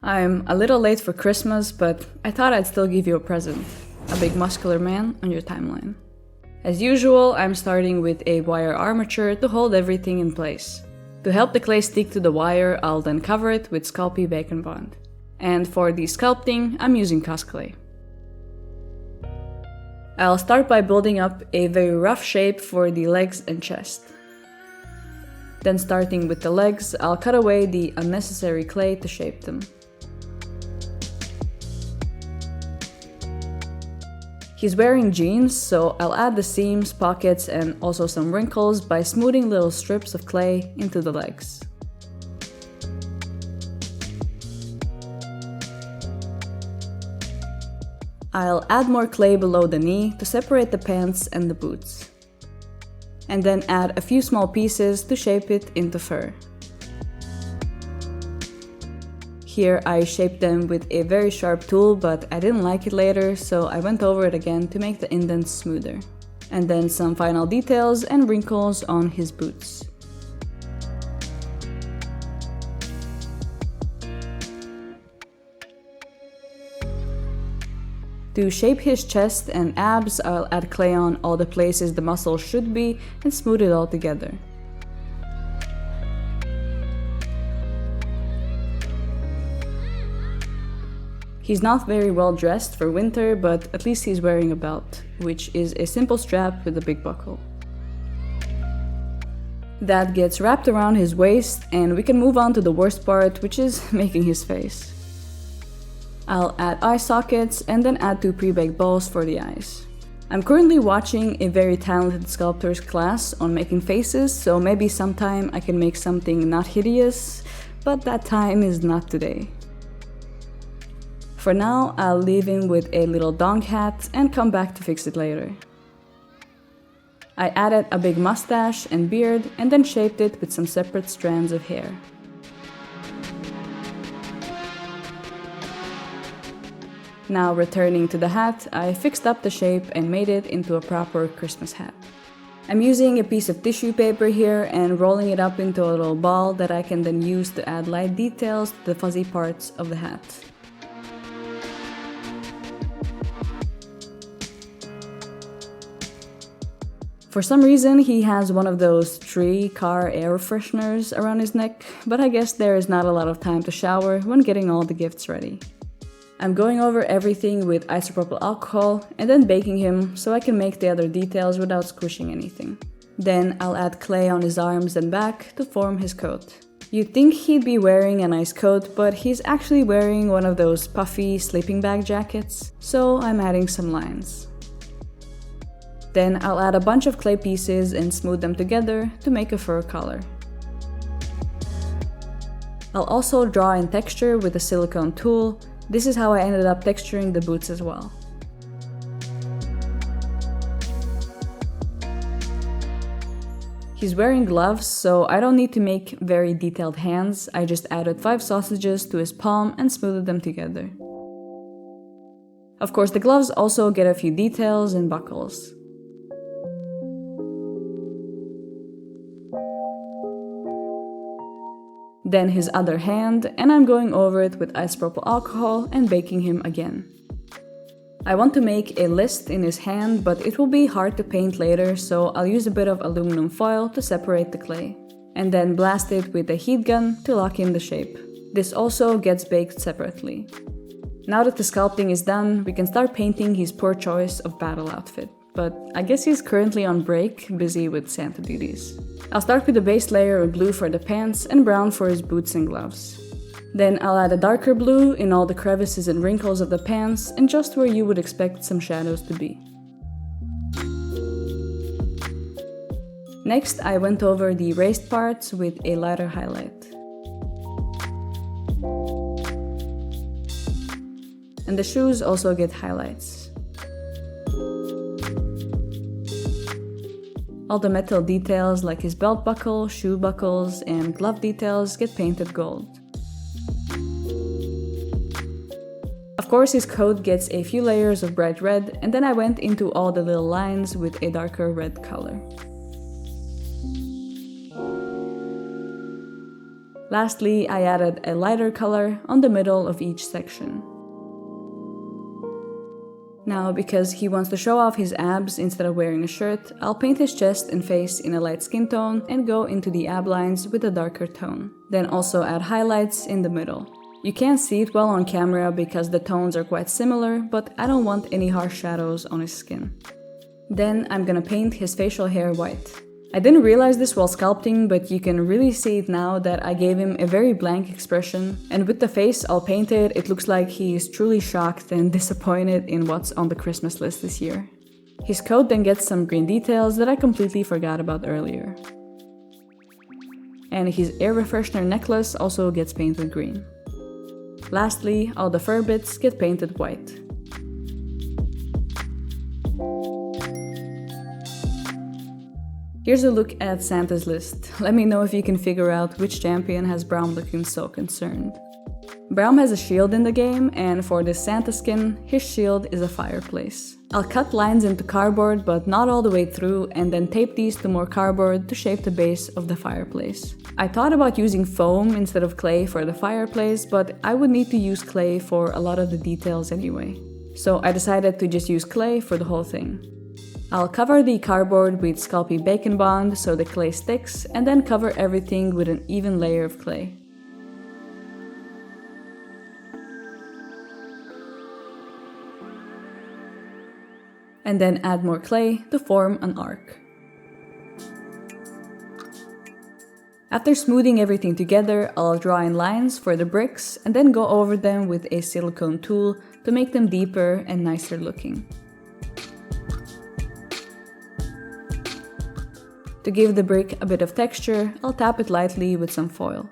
I'm a little late for Christmas, but I thought I'd still give you a present. A big muscular man on your timeline. As usual, I'm starting with a wire armature to hold everything in place. To help the clay stick to the wire, I'll then cover it with Sculpey Bacon Bond. And for the sculpting, I'm using Cosclay. I'll start by building up a very rough shape for the legs and chest. Then starting with the legs, I'll cut away the unnecessary clay to shape them. He's wearing jeans, so I'll add the seams, pockets, and also some wrinkles by smoothing little strips of clay into the legs. I'll add more clay below the knee to separate the pants and the boots. And then add a few small pieces to shape it into fur. Here I shaped them with a very sharp tool, but I didn't like it later, so I went over it again to make the indents smoother. And then some final details and wrinkles on his boots. To shape his chest and abs, I'll add clay on all the places the muscles should be and smooth it all together. He's not very well dressed for winter, but at least he's wearing a belt, which is a simple strap with a big buckle. That gets wrapped around his waist, and we can move on to the worst part, which is making his face. I'll add eye sockets and then add 2 pre-baked balls for the eyes. I'm currently watching a very talented sculptor's class on making faces, so maybe sometime I can make something not hideous, but that time is not today. For now, I'll leave him with a little dong hat and come back to fix it later. I added a big mustache and beard and then shaped it with some separate strands of hair. Now returning to the hat, I fixed up the shape and made it into a proper Christmas hat. I'm using a piece of tissue paper here and rolling it up into a little ball that I can then use to add light details to the fuzzy parts of the hat. For some reason, he has one of those tree car air fresheners around his neck, but I guess there is not a lot of time to shower when getting all the gifts ready. I'm going over everything with isopropyl alcohol and then baking him so I can make the other details without squishing anything. Then I'll add clay on his arms and back to form his coat. You'd think he'd be wearing a nice coat, but he's actually wearing one of those puffy sleeping bag jackets, so I'm adding some lines. Then I'll add a bunch of clay pieces and smooth them together to make a fur color. I'll also draw in texture with a silicone tool. This is how I ended up texturing the boots as well. He's wearing gloves, so I don't need to make very detailed hands. I just added 5 sausages to his palm and smoothed them together. Of course, the gloves also get a few details and buckles. Then his other hand, and I'm going over it with isopropyl alcohol and baking him again. I want to make a list in his hand, but it will be hard to paint later, so I'll use a bit of aluminum foil to separate the clay, and then blast it with a heat gun to lock in the shape. This also gets baked separately. Now that the sculpting is done, we can start painting his poor choice of battle outfit. But I guess he's currently on break, busy with Santa duties. I'll start with the base layer of blue for the pants and brown for his boots and gloves. Then I'll add a darker blue in all the crevices and wrinkles of the pants and just where you would expect some shadows to be. Next, I went over the raised parts with a lighter highlight. And the shoes also get highlights. All the metal details like his belt buckle, shoe buckles, and glove details get painted gold. Of course, his coat gets a few layers of bright red, and then I went into all the little lines with a darker red color. Lastly, I added a lighter color on the middle of each section. Now, because he wants to show off his abs instead of wearing a shirt, I'll paint his chest and face in a light skin tone and go into the ab lines with a darker tone. Then also add highlights in the middle. You can't see it well on camera because the tones are quite similar, but I don't want any harsh shadows on his skin. Then I'm gonna paint his facial hair white. I didn't realize this while sculpting, but you can really see it now that I gave him a very blank expression, and with the face all painted, it looks like he is truly shocked and disappointed in what's on the Christmas list this year. His coat then gets some green details that I completely forgot about earlier. And his air freshener necklace also gets painted green. Lastly, all the fur bits get painted white. Here's a look at Santa's list. Let me know if you can figure out which champion has Braum looking so concerned. Braum has a shield in the game, and for this Santa skin, his shield is a fireplace. I'll cut lines into cardboard, but not all the way through, and then tape these to more cardboard to shape the base of the fireplace. I thought about using foam instead of clay for the fireplace, but I would need to use clay for a lot of the details anyway. So I decided to just use clay for the whole thing. I'll cover the cardboard with Sculpey Bacon Bond so the clay sticks, and then cover everything with an even layer of clay. And then add more clay to form an arc. After smoothing everything together, I'll draw in lines for the bricks and then go over them with a silicone tool to make them deeper and nicer looking. To give the brick a bit of texture, I'll tap it lightly with some foil.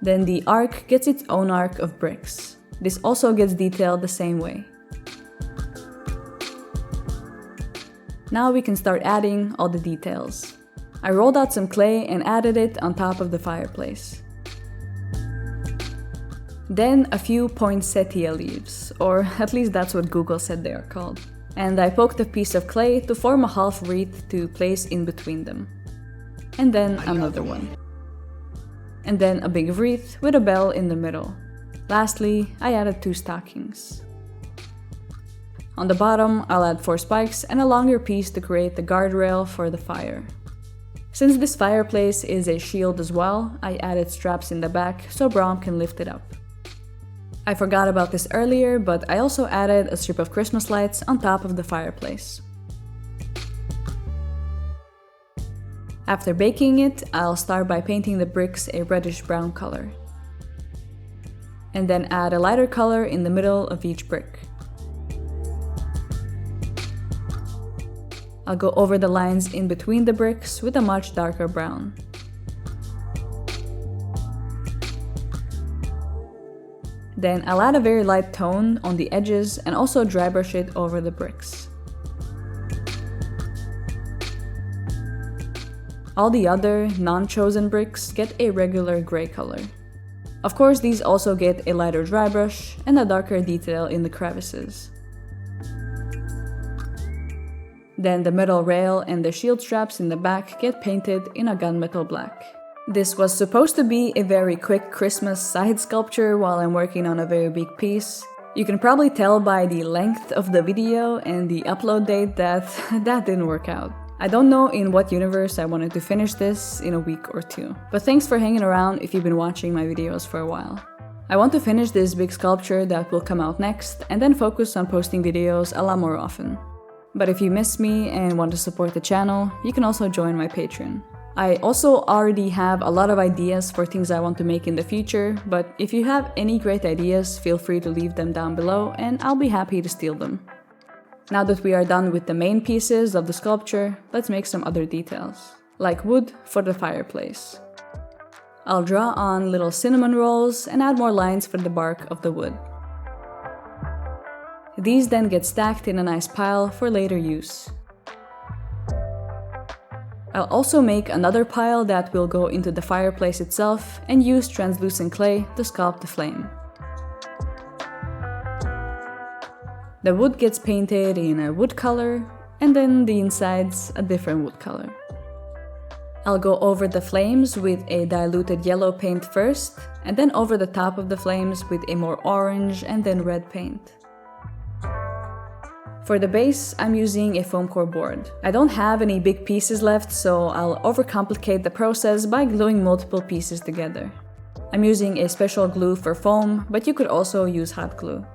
Then the arc gets its own arc of bricks. This also gets detailed the same way. Now we can start adding all the details. I rolled out some clay and added it on top of the fireplace. Then a few poinsettia leaves, or at least that's what Google said they are called. And I poked a piece of clay to form a half wreath to place in between them. And then another one. And then a big wreath with a bell in the middle. Lastly, I added 2 stockings. On the bottom, I'll add 4 spikes and a longer piece to create the guardrail for the fire. Since this fireplace is a shield as well, I added straps in the back so Braum can lift it up. I forgot about this earlier, but I also added a strip of Christmas lights on top of the fireplace. After baking it, I'll start by painting the bricks a reddish-brown color. And then add a lighter color in the middle of each brick. I'll go over the lines in between the bricks with a much darker brown. Then I'll add a very light tone on the edges and also dry brush it over the bricks. All the other, non-chosen bricks get a regular gray color. Of course, these also get a lighter dry brush and a darker detail in the crevices. Then the metal rail and the shield straps in the back get painted in a gunmetal black. This was supposed to be a very quick Christmas side sculpture while I'm working on a very big piece. You can probably tell by the length of the video and the upload date that that didn't work out. I don't know in what universe I wanted to finish this in a week or 2, but thanks for hanging around if you've been watching my videos for a while. I want to finish this big sculpture that will come out next and then focus on posting videos a lot more often. But if you miss me and want to support the channel, you can also join my Patreon. I also already have a lot of ideas for things I want to make in the future, but if you have any great ideas, feel free to leave them down below and I'll be happy to steal them. Now that we are done with the main pieces of the sculpture, let's make some other details, like wood for the fireplace. I'll draw on little cinnamon rolls and add more lines for the bark of the wood. These then get stacked in a nice pile for later use. I'll also make another pile that will go into the fireplace itself and use translucent clay to sculpt the flame. The wood gets painted in a wood color, and then the insides a different wood color. I'll go over the flames with a diluted yellow paint first, and then over the top of the flames with a more orange and then red paint. For the base, I'm using a Foamcore board. I don't have any big pieces left, so I'll overcomplicate the process by gluing multiple pieces together. I'm using a special glue for foam, but you could also use hot glue.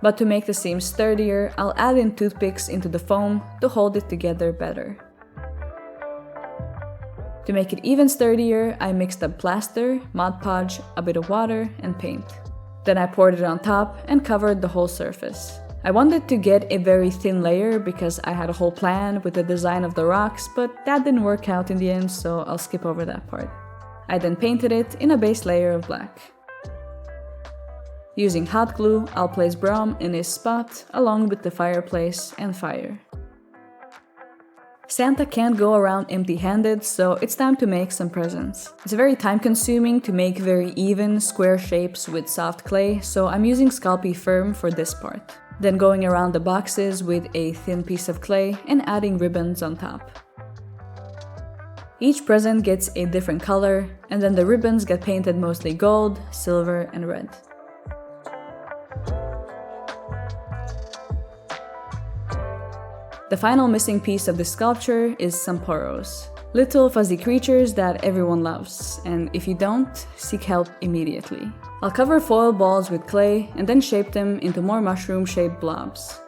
But to make the seams sturdier, I'll add in toothpicks into the foam to hold it together better. To make it even sturdier, I mixed up plaster, Mod Podge, a bit of water, and paint. Then I poured it on top and covered the whole surface. I wanted to get a very thin layer because I had a whole plan with the design of the rocks, but that didn't work out in the end, so I'll skip over that part. I then painted it in a base layer of black. Using hot glue, I'll place Braum in his spot along with the fireplace and fire. Santa can't go around empty-handed, so it's time to make some presents. It's very time-consuming to make very even, square shapes with soft clay, so I'm using Sculpey Firm for this part. Then going around the boxes with a thin piece of clay and adding ribbons on top. Each present gets a different color, and then the ribbons get painted mostly gold, silver, and red. The final missing piece of the sculpture is some poros. Little fuzzy creatures that everyone loves, and if you don't, seek help immediately. I'll cover foil balls with clay and then shape them into more mushroom-shaped blobs.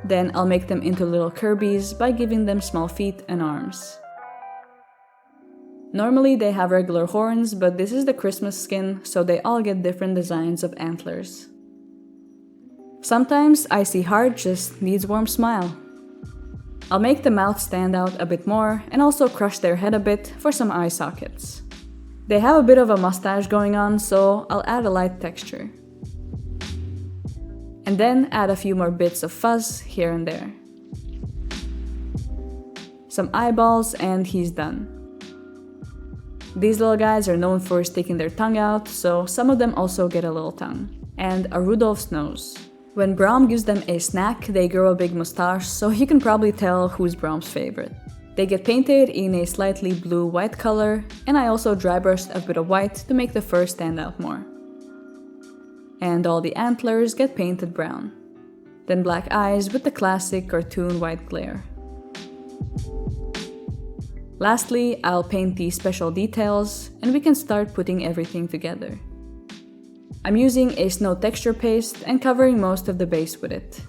Then I'll make them into little Kirby's by giving them small feet and arms. Normally they have regular horns, but this is the Christmas skin, so they all get different designs of antlers. Sometimes Icy Heart just needs warm smile. I'll make the mouth stand out a bit more and also crush their head a bit for some eye sockets. They have a bit of a mustache going on, so I'll add a light texture. And then add a few more bits of fuzz here and there. Some eyeballs and he's done. These little guys are known for sticking their tongue out, so some of them also get a little tongue. And a Rudolph's nose. When Braum gives them a snack, they grow a big mustache, so you can probably tell who's Braum's favorite. They get painted in a slightly blue-white color, and I also dry brushed a bit of white to make the fur stand out more. And all the antlers get painted brown. Then black eyes with the classic cartoon white glare. Lastly, I'll paint the special details, and we can start putting everything together. I'm using a snow texture paste and covering most of the base with it.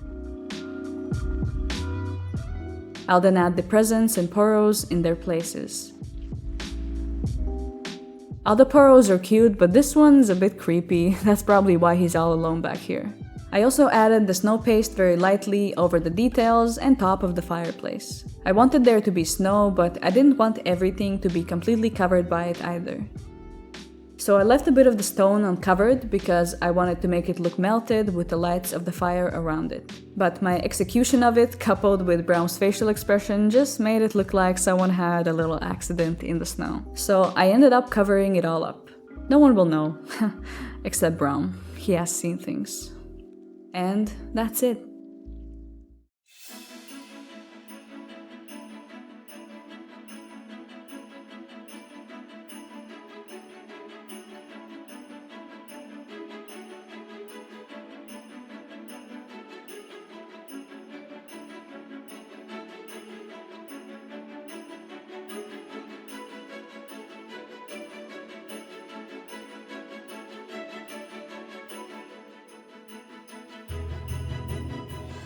I'll then add the presents and poros in their places. All the poros are cute, but this one's a bit creepy. That's probably why he's all alone back here. I also added the snow paste very lightly over the details and top of the fireplace. I wanted there to be snow, but I didn't want everything to be completely covered by it either. So I left a bit of the stone uncovered because I wanted to make it look melted with the lights of the fire around it. But my execution of it, coupled with Braum's facial expression, just made it look like someone had a little accident in the snow. So I ended up covering it all up. No one will know, except Braum. He has seen things. And that's it.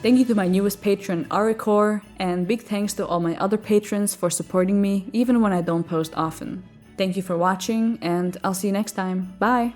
Thank you to my newest patron, Arikor, and big thanks to all my other patrons for supporting me even when I don't post often. Thank you for watching, and I'll see you next time. Bye!